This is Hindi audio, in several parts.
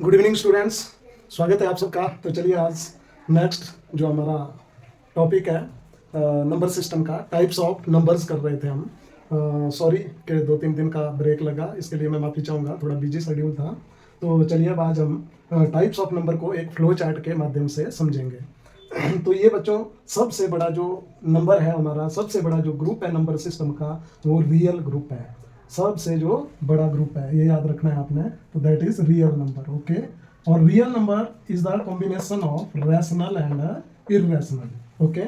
गुड इवनिंग स्टूडेंट्स, स्वागत है आप सबका। तो चलिए आज नेक्स्ट जो हमारा टॉपिक है नंबर सिस्टम का, टाइप्स ऑफ नंबर्स कर रहे थे हम। सॉरी कि 2-3 दिन का ब्रेक लगा, इसके लिए मैं माफ़ी चाहूँगा, थोड़ा बिजी शेड्यूल था। तो चलिए अब आज हम टाइप्स ऑफ नंबर को एक फ्लो चार्ट के माध्यम से समझेंगे। तो ये बच्चों, सबसे बड़ा जो नंबर है हमारा, सबसे बड़ा जो ग्रुप है नंबर सिस्टम का, वो रियल ग्रुप है। सबसे जो बड़ा ग्रुप है, ये याद रखना है आपने। तो that is real number, okay. और real number is the combination of rational and irrational, okay.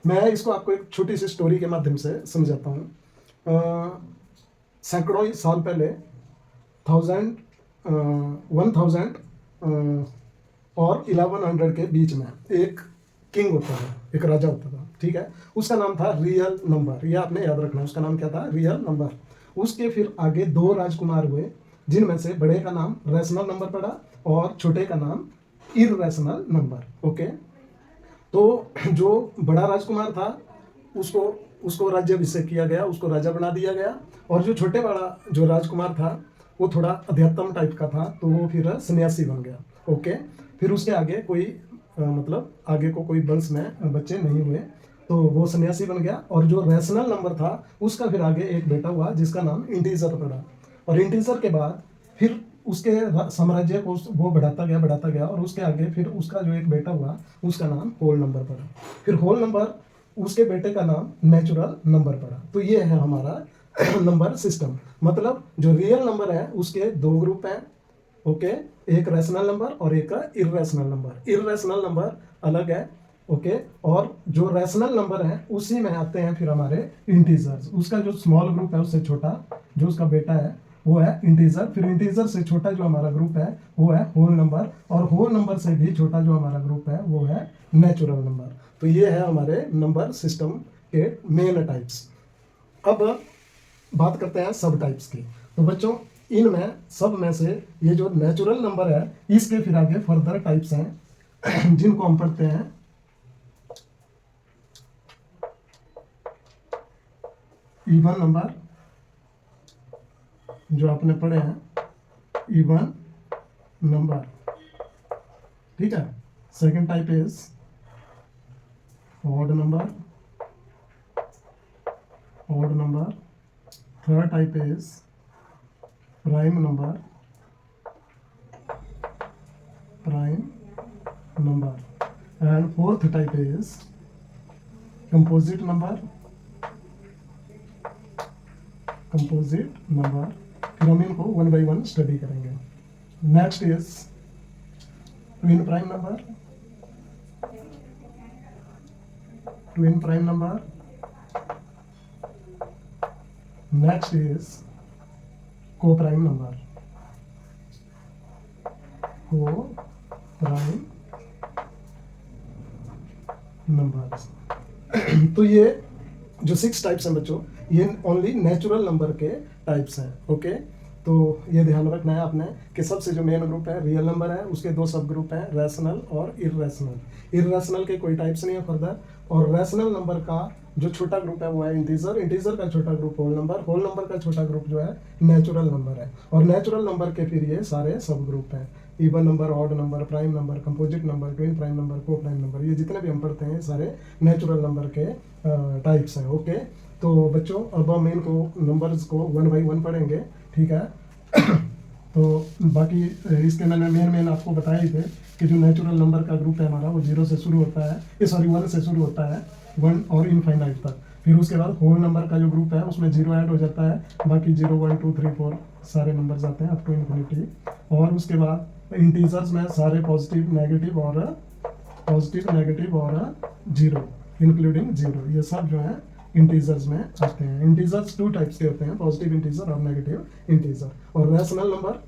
मैं इसको आपको एक छोटी सी स्टोरी के माध्यम से समझाता हूँ। सैकड़ों साल पहले 1000 और 1100 के बीच में एक किंग होता था, एक राजा होता था, ठीक है। उसका नाम था रियल नंबर, ये आपने याद रखना, उसका नाम क्या था? Real number. उसके फिर आगे 2 राजकुमार हुए, जिनमें से बड़े का नाम रैशनल नंबर पड़ा और छोटे का नाम इररेशनल नंबर, ओके। तो जो बड़ा राजकुमार था उसको उसको राज्याभिषेक किया गया, उसको राजा बना दिया गया। और जो छोटे वाला जो राजकुमार था वो थोड़ा अध्यात्म टाइप का था, तो वो फिर सन्यासी बन गया, ओके। फिर उसके आगे कोई मतलब आगे को कोई वंश में बच्चे नहीं हुए, तो वो सन्यासी बन गया। और जो रैशनल नंबर था उसका फिर आगे एक बेटा हुआ जिसका नाम इंटीजर पड़ा। और इंटीजर के बाद फिर उसके साम्राज्य को वो बढ़ाता गया और उसके आगे फिर उसका जो एक बेटा हुआ उसका नाम होल नंबर पड़ा। फिर होल नंबर, उसके बेटे का नाम नेचुरल नंबर पड़ा। तो ये है हमारा नंबर सिस्टम। मतलब जो रियल नंबर है उसके 2 ग्रुप हैं, ओके। एक रैशनल नंबर और एक इररेशनल नंबर। इररेशनल नंबर अलग है, ओके। और जो रैशनल नंबर है उसी में आते हैं फिर हमारे इंटीजर्स। उसका जो स्मॉल ग्रुप है उससे छोटा जो उसका बेटा है वो है इंटीजर। फिर इंटीजर से छोटा जो हमारा ग्रुप है वो है होल नंबर, और होल नंबर से भी छोटा जो हमारा ग्रुप है वो है नेचुरल नंबर। तो ये है हमारे नंबर सिस्टम के मेन टाइप्स। अब बात करते हैं सब टाइप्स की। तो बच्चों, इनमें सब में से ये जो नेचुरल नंबर है इसके फिर आगे फर्दर टाइप्स हैं जिनको हम पढ़ते हैं। इवन नंबर जो आपने पढ़े हैं, इवन नंबर, ठीक है। Second type is odd number, odd number. Third type is prime number, prime number. And fourth type is composite number, composite number. फिर हम इनको 1 by 1 स्टडी करेंगे। Next is twin prime number, twin prime number. Next is को प्राइम नंबर, को प्राइम नंबर। तो ये जो 6 टाइप्स हैं बच्चों, ये ओनली नेचुरल नंबर के टाइप्स हैं, ओके। तो ये ध्यान रखना है आपने कि सबसे जो मेन ग्रुप है रियल नंबर है, उसके 2 सब ग्रुप हैं, रैशनल और इररेशनल। इररेशनल के कोई टाइप्स नहीं है फर्दर। और रैशनल नंबर का जो छोटा ग्रुप है वो है इंटीजर, इंटीजर का छोटा group whole number, whole number का छोटा ग्रुप जो है नेचुरल नंबर है। और नेचुरल नंबर के फिर ये सारे सब ग्रुप हैं, even number, odd number, prime number, composite number, twin prime number, को प्राइम नंबर। ये जितने भी हम पढ़ते हैं सारे नेचुरल नंबर के टाइप्स हैं, ओके। तो बच्चों, अब हम इनको नंबर्स को 1 by 1 पढ़ेंगे, ठीक है। तो बाकी इसके मैंने मेन आपको बताए ही थे कि जो नेचुरल नंबर का ग्रुप है हमारा वो 0 से शुरू होता है, 1 से शुरू होता है, 1 और इनफाइनाइट तक। फिर उसके बाद होल नंबर का जो ग्रुप है उसमें 0 ऐड हो जाता है, बाकी 0, 1, 2, 3, 4 सारे नंबर्स आते हैं अप टू इन्फिनिटी। और उसके बाद इंटीजर्स में सारे पॉजिटिव, नेगेटिव और 0 इंक्लूडिंग 0, ये सब जो है इंटीजर्स में आते हैं। इंटीजर्स 2 टाइप्स के होते हैं, पॉजिटिव इंटीजर और नेगेटिव इंटीजर। और रैशनल नंबर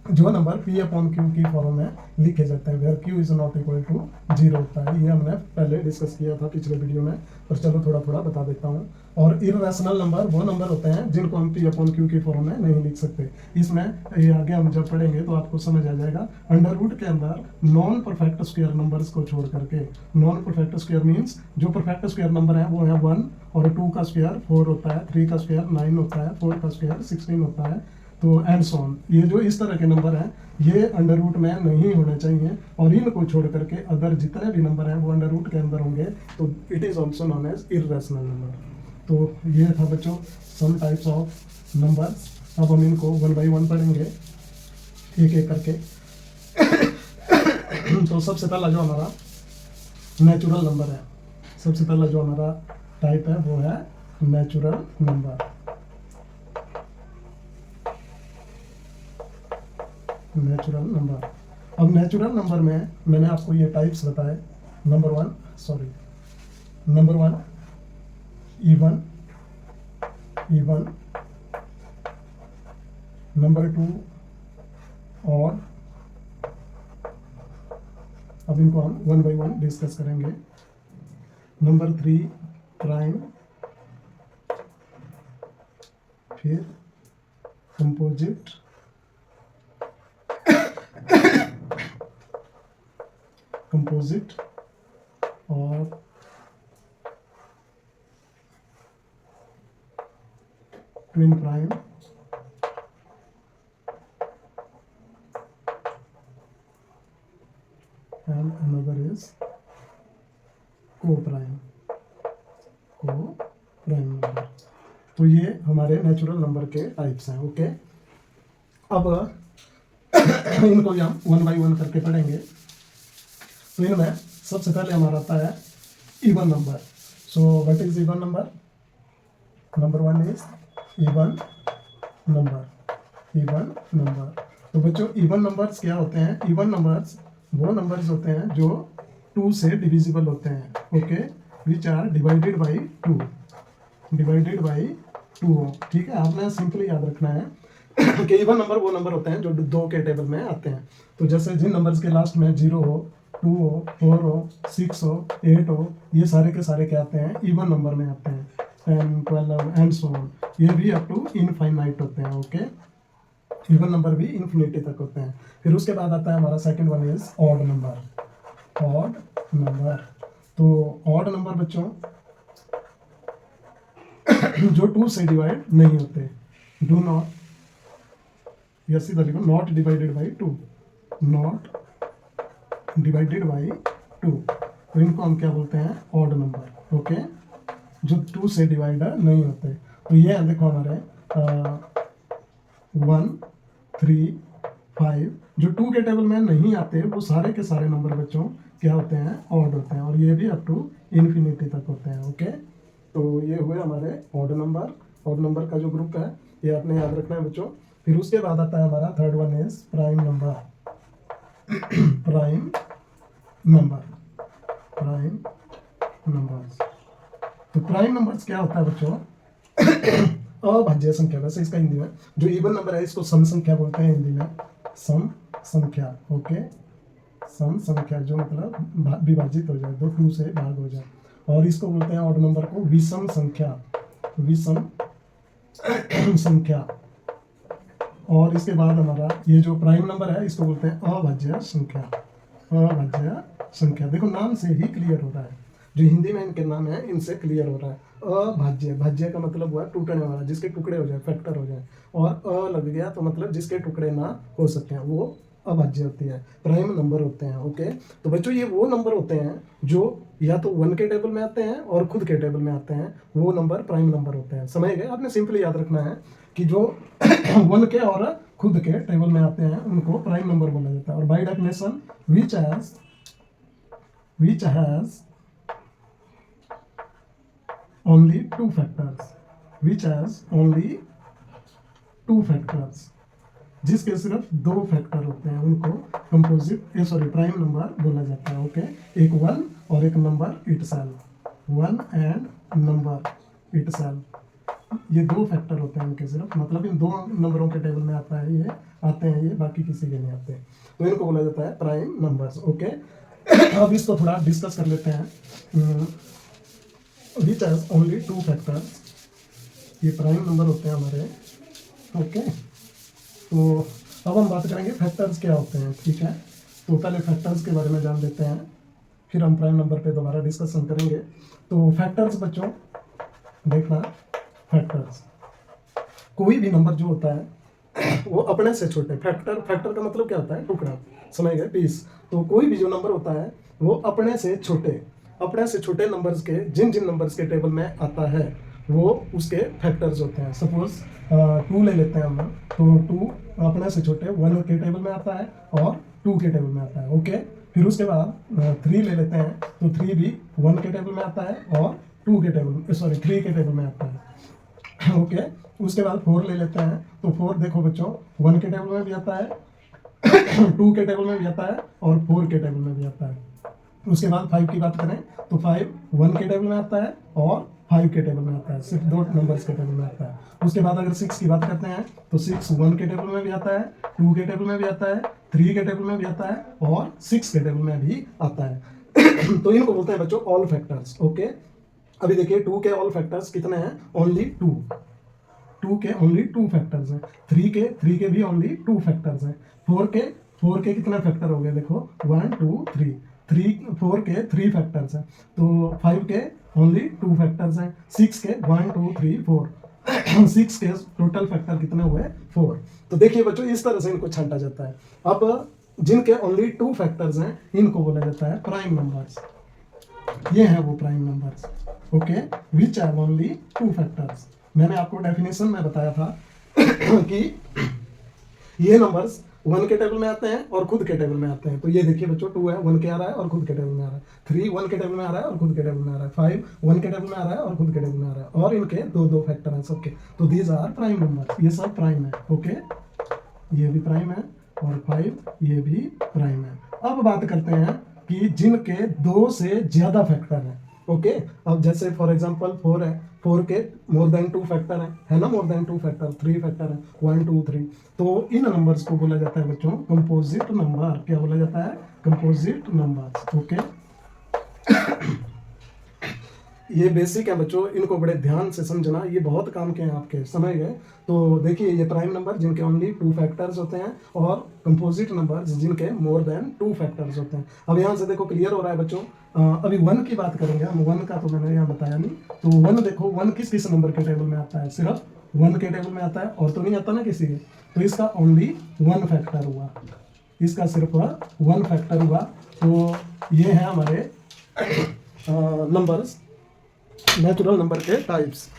जो नंबर P/Q की फॉर्म में लिखे जाते हैं, where Q is not equal to 0 होता है। ये हमने पहले डिस्कस किया था पिछले वीडियो में, पर चलो थोड़ा बता देता हूँ। और इररेशनल नंबर वो नंबर होते हैं जिनको हम P/Q की फॉर्म में नहीं लिख सकते। इसमें ये आगे हम जब पढ़ेंगे तो आपको समझ आ जाएगा। अंडर रूट के अंदर नॉन परफेक्ट स्क्वायर नंबर्स को छोड़ करके, नॉन परफेक्ट स्क्वायर मीन्स जो परफेक्ट स्क्वायर नंबर है वो है 1, और 2 का स्क्वायर 4 होता है, 3 का स्क्वायर 9 होता है, 4 का स्क्वायर 16 होता है, तो एंड सो ऑन। ये जो इस तरह के नंबर हैं ये अंडर रूट में नहीं होने चाहिए, और इनको छोड़ करके अदर जितने भी नंबर हैं वो अंडर रूट के अंदर होंगे, तो it is also known as irrational number. तो ये था बच्चों सम टाइप्स ऑफ नंबर्स। अब हम इनको वन बाई वन पढ़ेंगे एक एक करके। तो सबसे पहला जो हमारा नेचुरल नंबर है, सबसे पहला जो हमारा टाइप है वो है नेचुरल नंबर। Natural number. अब नेचुरल नंबर में मैंने आपको ये टाइप्स बताए। Number one even, number two odd. अब इनको हम वन बाई वन डिस्कस करेंगे। नंबर थ्री प्राइम, फिर कंपोजिट, और twin prime, and another is co-prime number. तो ये हमारे नेचुरल नंबर के टाइप्स हैं। ओके, अब इनको भी हम वन बाई वन करके पढ़ेंगे। तो इनमें सबसे पहले हमारा आता है even number. So what is even number? Number one is even number. तो बच्चों इवन नंबर्स क्या होते हैं? इवन नंबर्स वो नंबर्स होते हैं जो 2 से डिविजिबल होते हैं। Okay, which are divided by 2 ठीक है, आपने सिंपली याद रखना है कि इवन नंबर वो नंबर होते हैं जो 2 के टेबल में आते हैं। तो जैसे जिन नंबर्स के लास्ट में 0 हो, 2 हो, 4 हो, 6 हो, 8 हो, ये सारे के सारे क्या आते हैं? इवन नंबर में आते हैं। 10, 12 एंड सो ऑन, ये भी अप टू इनफाइनाइट होते हैं। ओके, इवन नंबर भी इन्फिनिटी तक होते हैं। फिर उसके बाद आता है हमारा second one is odd number. तो ऑड नंबर बच्चों जो 2 से डिवाइड नहीं होते, डू नॉट, या सीधा लिखो नॉट डिवाइडेड बाई 2, तो इनको हम क्या बोलते हैं? Odd number. ओके, जो 2 से डिवाइड नहीं होते। तो ये देखो हमारे 1, 3, 5 जो 2 के टेबल में नहीं आते, वो सारे के सारे नंबर बच्चों क्या होते हैं? ऑड होते हैं, और ये भी अप टू इन्फिनिटी तक होते हैं। ओके, तो ये हुए हमारे ऑड नंबर। ऑड नंबर का जो ग्रुप है ये आपने याद रखना है बच्चों। फिर उसके बाद आता है हमारा third one is prime number. तो प्राइम नंबर्स क्या होता है बच्चों? अभाज्य संख्या। वैसे इसका हिंदी में जो इवन नंबर है इसको सम संख्या बोलते हैं, हिंदी में सम संख्या। ओके, सम संख्या जो मतलब विभाजित हो जाए, 2 से भाग हो जाए। और इसको बोलते हैं ऑड नंबर को विषम संख्या। और इसके बाद हमारा ये जो प्राइम नंबर है इसको बोलते हैं अभाज्य संख्या। देखो नाम से ही क्लियर हो रहा है, जो हिंदी में इनके नाम है इनसे क्लियर हो रहा है। भाज्य का मतलब हुआ टूटने वाला, जिसके टुकड़े हो जाए, फैक्टर हो जाए। और लग गया तो मतलब जिसके टुकड़े ना हो सके, वो अभाज्य होती है, प्राइम नंबर होते हैं। ओके, तो बच्चों ये वो नंबर होते हैं जो या तो 1 के टेबल में आते हैं और खुद के टेबल में आते हैं, वो नंबर प्राइम नंबर होते हैं। समझ गए? आपने सिंपली याद रखना है कि जो 1 के और खुद के टेबल में आते हैं उनको प्राइम नंबर बोला जाता है। और by definition which has only 2 factors, जिसके सिर्फ 2 फैक्टर होते हैं, उनको प्राइम नंबर बोला जाता है। ओके, एक 1 और एक number itself, 1 and number itself, ये 2 फैक्टर होते हैं इनके सिर्फ, मतलब इन 2 नंबरों के टेबल में आते हैं ये, बाकी किसी के नहीं आते, तो इनको बोला जाता है प्राइम नंबर्स। ओके, अब इसको थोड़ा डिस्कस कर लेते हैं। विच हैज ओनली 2 फैक्टर्स, ये प्राइम नंबर होते हैं हमारे। ओके, तो अब हम बात करेंगे फैक्टर्स क्या होते हैं। ठीक है, तो पहले फैक्टर्स के बारे में जान लेते हैं, फिर हम प्राइम नंबर पे दोबारा डिस्कशन करेंगे। तो फैक्टर्स बच्चों देखना, फैक्टर्स कोई भी नंबर जो होता है वो अपने से छोटे, फैक्टर, फैक्टर का मतलब क्या होता है, टुकड़ा, समझ गए, पीस। तो कोई भी जो नंबर होता है वो अपने से छोटे नंबर्स के, जिन जिन नंबर्स के टेबल में आता है वो उसके फैक्टर्स होते हैं। सपोज 2 ले लेते हैं हम, तो 2 अपने से छोटे 1 के टेबल में आता है और 2 के टेबल में आता है, ओके। फिर उसके बाद 3 ले लेते हैं, तो 3 भी 1 के टेबल में आता है और 2 के टेबल, सॉरी 3 के टेबल में आता है, ओके। उसके बाद 4 ले लेते हैं, तो 4 देखो बच्चों 1 के टेबल में भी आता है, 2 के टेबल में भी आता है और 4 के टेबल में भी आता है। उसके बाद 5 की बात करें तो 5 1 के टेबल में आता है और 5 के टेबल में आता है, सिर्फ 2 नंबर्स के टेबल में आता है। उसके बाद अगर 6 की बात करते हैं तो 6 1 के टेबल में भी आता है, 2 के टेबल में भी आता है, 3 के टेबल में भी आता है और 6 के टेबल में भी आता है। तो इनको बोलते हैं बच्चों ऑल फैक्टर्स, ओके। अभी देखिए 2 के ऑल फैक्टर्स कितने हैं, ओनली 2 के ओनली 2 फैक्टर्स हैं। 3 के भी ओनली 2 फैक्टर्स हैं। 4 के कितने फैक्टर हो गए, देखो 1 2 3, 4 के 3 फैक्टर्स हैं। तो 5 के ओनली 2 फैक्टर्स हैं। 6 के 1 2 3 4 6 के टोटल फैक्टर कितने हुए, 4। तो देखिए बच्चों इस तरह से इनको छांटा जाता है। अब जिनके ओनली 2 फैक्टर्स हैं इनको बोला जाता है प्राइम नंबर्स। ये हैं वो prime numbers, okay, which have only 2 factors. मैंने आपको डेफिनेशन में बताया था कि ये नंबर्स 1 के टेबल में आते हैं और खुद के टेबल में आते हैं। तो ये देखिए बच्चों 2 है 1 के आ रहा है और खुद के टेबल में आ रहा है, 3 1 के टेबल में आ रहा है और खुद के टेबल में आ रहा है, 5 1 के टेबल में आ रहा है और खुद के टेबल में आ रहा है, और इनके 2 फैक्टर हैं सबके। तो दीज आर प्राइम नंबर, ये सब प्राइम है, ओके। ये भी प्राइम है और 5 ये भी प्राइम है। अब बात करते हैं कि जिनके 2 से ज्यादा फैक्टर हैं, ओके। अब जैसे फॉर एग्जांपल 4 है, 4 के मोर देन 2 फैक्टर है ना, मोर देन 2 फैक्टर, 3 फैक्टर है, 1 2 3। तो इन नंबर्स को बोला जाता है बच्चों कंपोजिट नंबर। क्या बोला जाता है, कंपोजिट नंबर, ओके। ये बेसिक है बच्चों, इनको बड़े ध्यान से समझना, ये बहुत काम के हैं आपके, समझ गए। तो देखिए ये प्राइम नंबर जिनके ओनली 2 फैक्टर्स होते हैं और कंपोजिट नंबर जिनके मोर देन 2 फैक्टर्स होते हैं। अब यहाँ से देखो क्लियर हो रहा है बच्चों। अभी 1 की बात करेंगे हम, 1 का तो मैंने यहाँ बताया नहीं। तो 1 देखो 1 किस किस नंबर के टेबल में आता है, सिर्फ 1 के टेबल में आता है और तो नहीं आता ना किसी के। तो इसका ओनली 1 फैक्टर हुआ, इसका सिर्फ 1 फैक्टर हुआ। तो ये है हमारे नंबर्स, नेचुरल नंबर के टाइप्स।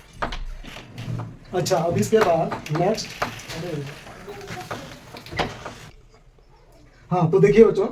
अच्छा अब इसके बाद नेक्स्ट, हाँ तो देखिए बच्चों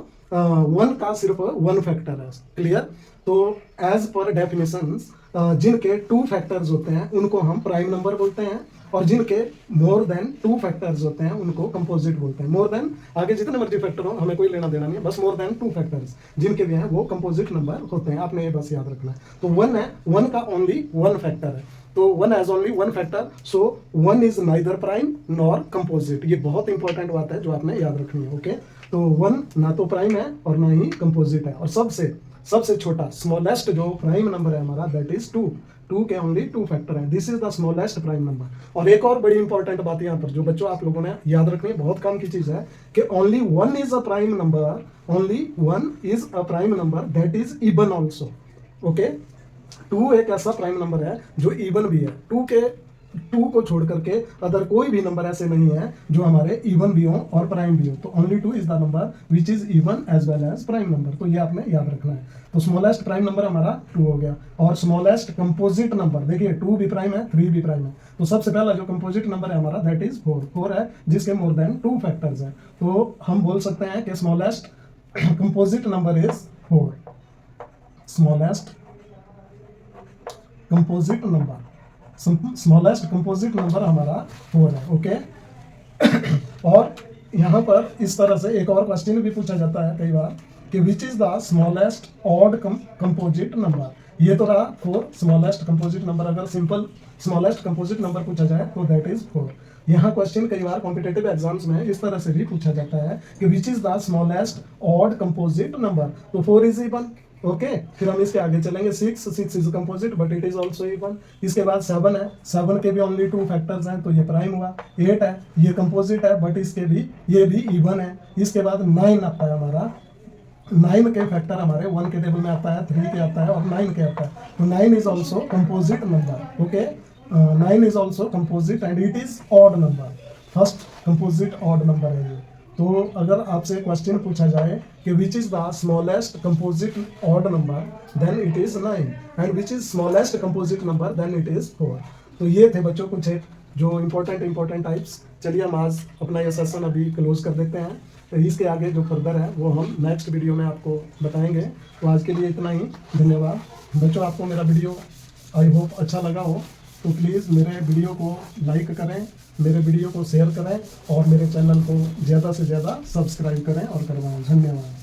1 का सिर्फ 1 फैक्टर है, क्लियर। तो एज पर डेफिनेशंस जिनके 2 फैक्टर्स होते हैं उनको हम प्राइम नंबर बोलते हैं, और जिनके मोर देन 2 फैक्टर्स होते हैं उनको कंपोजिट बोलते हैं। मोर देन आगे जितने मर्जी फैक्टर हो हमें कोई लेना देना नहीं है, बस मोर देन 2 फैक्टर्स जिनके भी हैं वो कंपोजिट नंबर होते हैं, आपने ये बस याद रखना है। तो 1 है, 1 का ओनली 1 फैक्टर है, तो 1 has only 1 factor, so 1 is neither prime nor composite. ये बहुत इंपॉर्टेंट बात है जो आपने याद रखनी है, ओके। तो 1 ना तो प्राइम है और ना ही कंपोजिट है, और सबसे छोटा स्मॉलेस्ट जो प्राइम नंबर है हमारा दैट इज 2 के ओनली 2 फैक्टर है, this is the smallest prime number. और एक और बड़ी इंपॉर्टेंट बात यहाँ पर जो बच्चों आप लोगों ने याद रखनी है, बहुत काम की चीज है, कि only 1 is a prime number, only 1 is a prime number that is even also, okay. 2 एक ऐसा प्राइम नंबर है जो इवन भी है, 2 को छोड़ करके अदर कोई भी नंबर ऐसे नहीं है जो हमारे इवन भी हो और प्राइम भी हो। तो only 2 is the number which is even as well as prime number. तो ये आपने याद रखना है। तो स्मॉलेस्ट प्राइम नंबर हमारा 2 हो गया, और स्मॉलेस्ट कंपोजिट नंबर देखिए 2 भी प्राइम है 3 भी प्राइम है। तो सबसे पहला जो कंपोजिट नंबर है हमारा दैट इज 4 है, जिसके मोर देन 2 फैक्टर्स हैं। तो हम बोल सकते हैं कि smallest composite number is 4, smallest composite number, smallest composite number हमारा 4 है, ओके। और यहाँ पर इस तरह से एक और क्वेश्चन भी पूछा जाता है कई बार कि which is the smallest odd composite number. ये तो रहा 4 स्मॉलेस्ट कंपोजिट नंबर। अगर सिंपल स्मॉलेस्ट कंपोजिट नंबर पूछा जाए तो दैट इज 4। यहाँ क्वेश्चन कई बार कॉम्पिटेटिव एग्जाम्स में इस तरह से भी पूछा जाता है कि which is the smallest odd composite number. तो 4 इज इवन, ओके। फिर हम इसके आगे चलेंगे 6 is composite but it is also even. इसके बाद 7 है, 7 के भी ओनली 2 फैक्टर्स हैं तो ये प्राइम हुआ। 8 है, ये कंपोजिट है बट इसके भी ये भी इवन है। इसके बाद 9 आता है हमारा, 9 के फैक्टर हमारे 1 के टेबल में आता है, 3 के आता है और 9 के आता है। तो 9 is also composite number, okay. 9 is also composite and it is odd number. First composite odd number है ये। तो अगर आपसे क्वेश्चन पूछा जाए कि which is the smallest composite odd number then it is 9 and which is smallest composite number then it is 4। तो ये थे बच्चों कुछ एक जो इंपॉर्टेंट टाइप्स। चलिए हम आज अपना ये सेशन अभी क्लोज कर देते हैं। तो इसके आगे जो फर्दर है वो हम नेक्स्ट वीडियो में आपको बताएंगे। तो आज के लिए इतना ही, धन्यवाद बच्चों। आपको मेरा वीडियो आई होप अच्छा लगा हो तो प्लीज़ मेरे वीडियो को लाइक करें, मेरे वीडियो को शेयर करें और मेरे चैनल को ज़्यादा से ज़्यादा सब्सक्राइब करें और करवाएं। धन्यवाद।